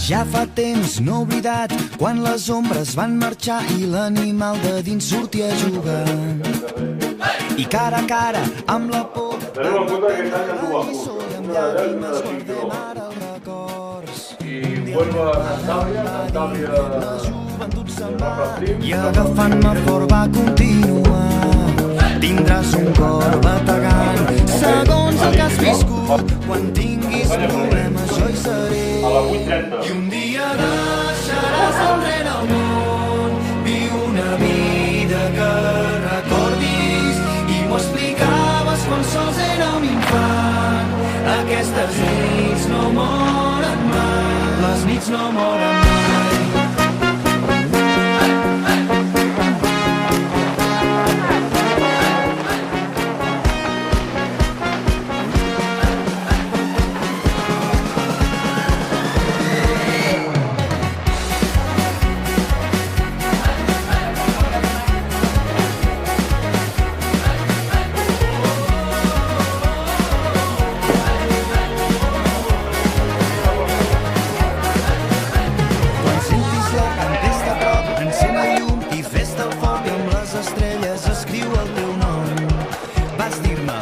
Ja fa temps no oblidat quan les ombres van marxar i l'animal de dins sortia a jugar. I cara a cara amb la por, Tenim en compte que aquest any han robat i punts. amb Una de llàgrimes llars i guardem ara els records. I Huelva Cantàbria La joventut se'n va repetim. i agafant-me fort va continuar. Tindràs un cor bategant segons el que has viscut. Quan tinguis problemes jo hi seré. A la 8:30. I un dia deixaràs enrere el món. Viu una vida que recordis. I m'ho explicaves quan sols era un infant. Aquestes nits no moren mai. Les nits no moren mai.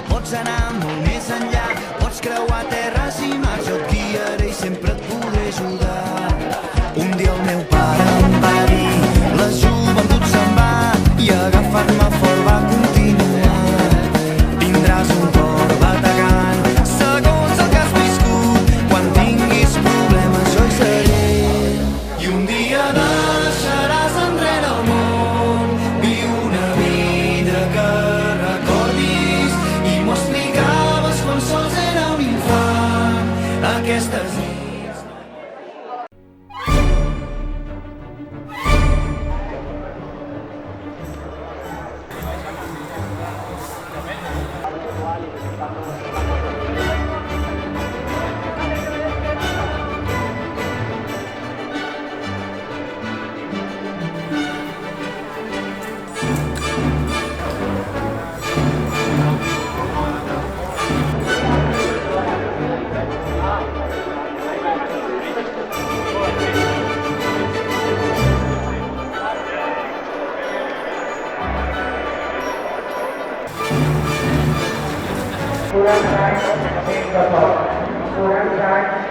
Pots anar molt més enllà, pots creuar terres i mars, jo et guiaré i sempre et podré ajudar. Un dia el meu pare em va dir, la joventut se'n va, i agafar-me fort va continuar. Tindràs un cor bategant, segons el que has viscut, quan tinguis problemes jo hi seré. I un dia deixaràs enrere el món, viu una vida que recordis. I m'ho explicaves quan sols era un infant. Aquestes nits...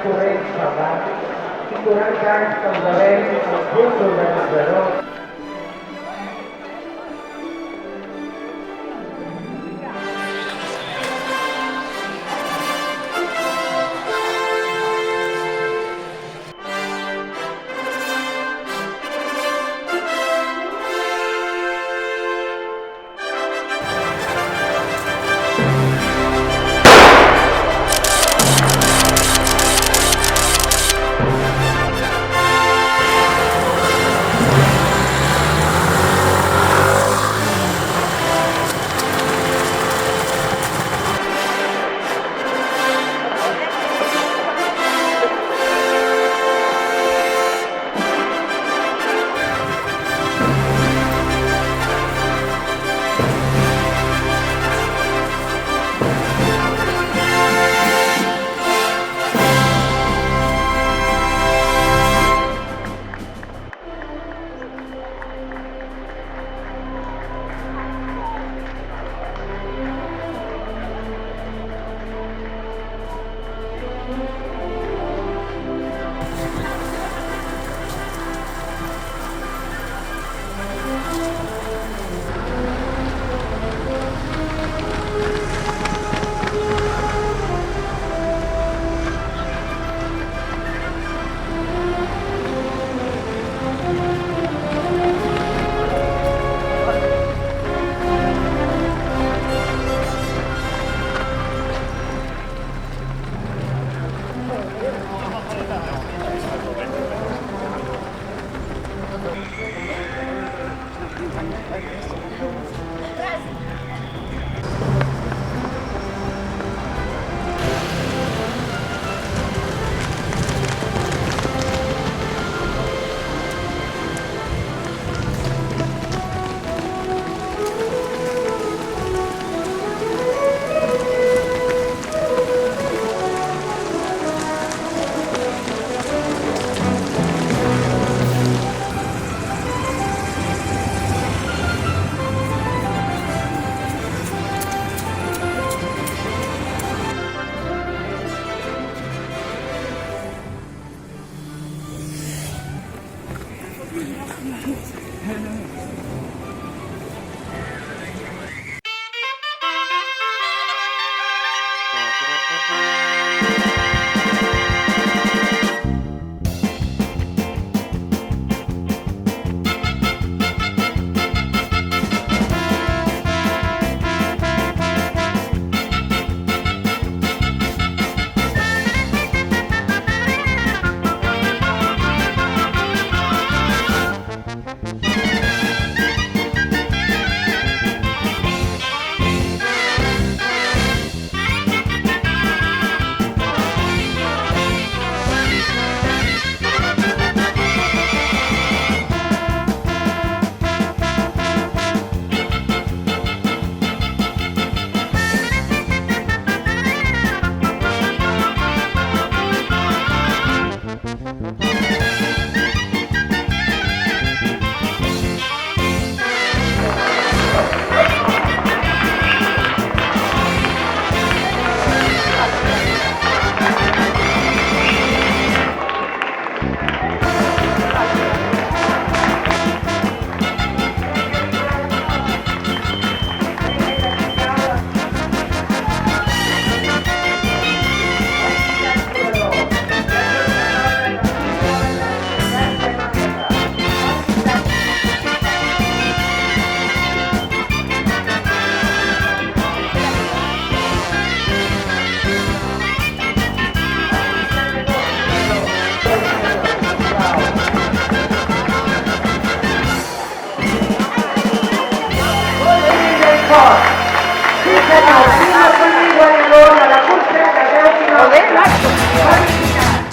corrents parlants i 40 anys dels avenços dels grups organitzadors.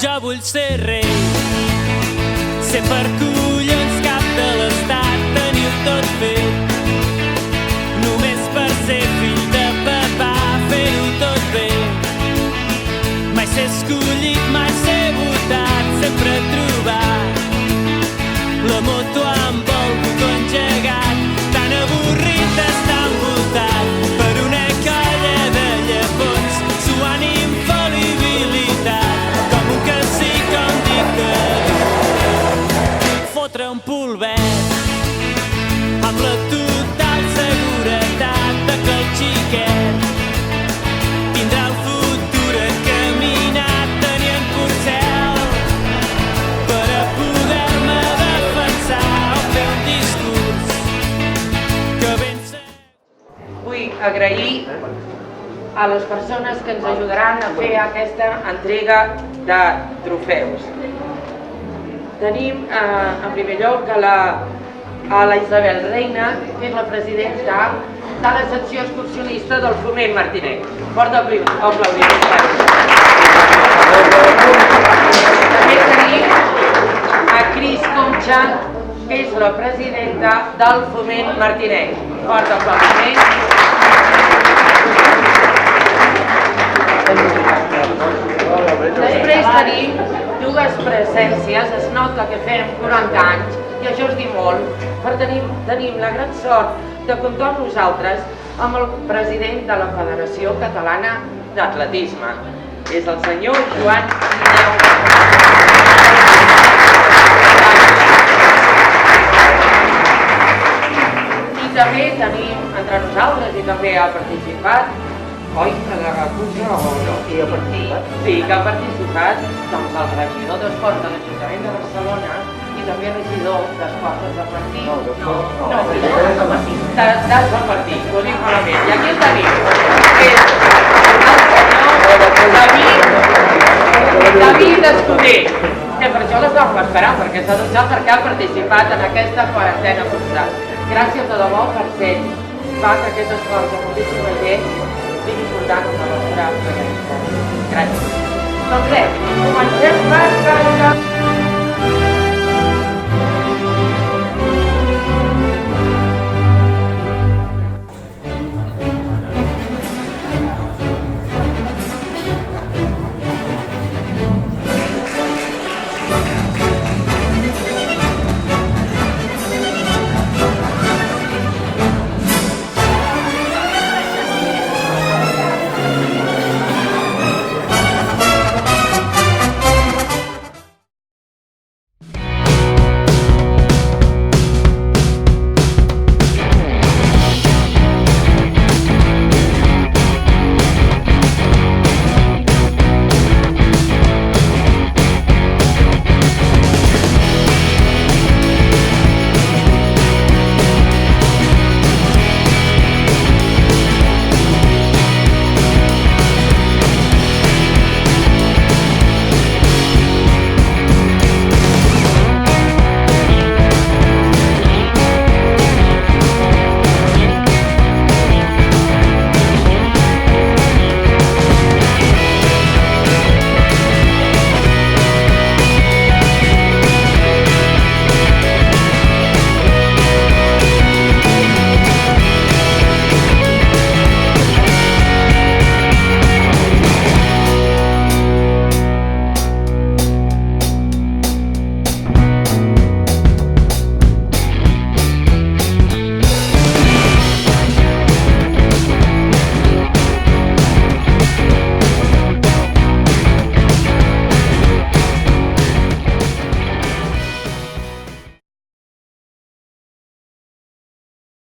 Jo vull ser rei, ser per collons cap de l'estat, tenir-ho tot fet. Només per ser fill de papà, fer-ho tot bé. Mai ser escollit, mai ser votat, sempre trobar la moto amb el botó engegat, tan avorrit d'estar envoltat per una colla de llepons, suant infal·libilitat, com un cacic o un dictador. Fotre un polvet amb la total seguretat de que el xiquet tindrà el futur encaminat, tenint porcel per a poder-me defensar o fer un discurs que ben sé. Vull agrair a les persones que ens ajudaran a fer aquesta entrega de trofeus. Tenim, en primer lloc, a la Isabel Reina, que és la presidenta de la secció excursionista del Foment Martinenc. Fort aplaudiment. També tenim a Cris Concha, que és la presidenta del Foment Martinenc. Fort aplaudiment. Després tenim dues presències, es nota que fem 40 anys, i això es diu molt, perquè tenim la gran sort de comptar amb nosaltres amb el president de la Federació Catalana d'Atletisme. És el senyor Joan Guineu. I també tenim entre nosaltres, i també ha participat, oi, que la cursa o no? Sí, ha participat. Sí, que ha participat, doncs, el regidor d'Esports de l'Ajuntament de Barcelona i també regidor d'Esports de Martí. De Sant Martí, ho dic malament. I aquí el tenim, que és el senyor David Escudé, que per això les vam esperar, perquè s'ha dutxat perquè ha participat en aquesta quarantena forçada. Gràcies de debò per ser, fa que aquest esforç de moltíssima gent sigui important en la nostra organització. Gràcies. Doncs bé, comencem per cantar.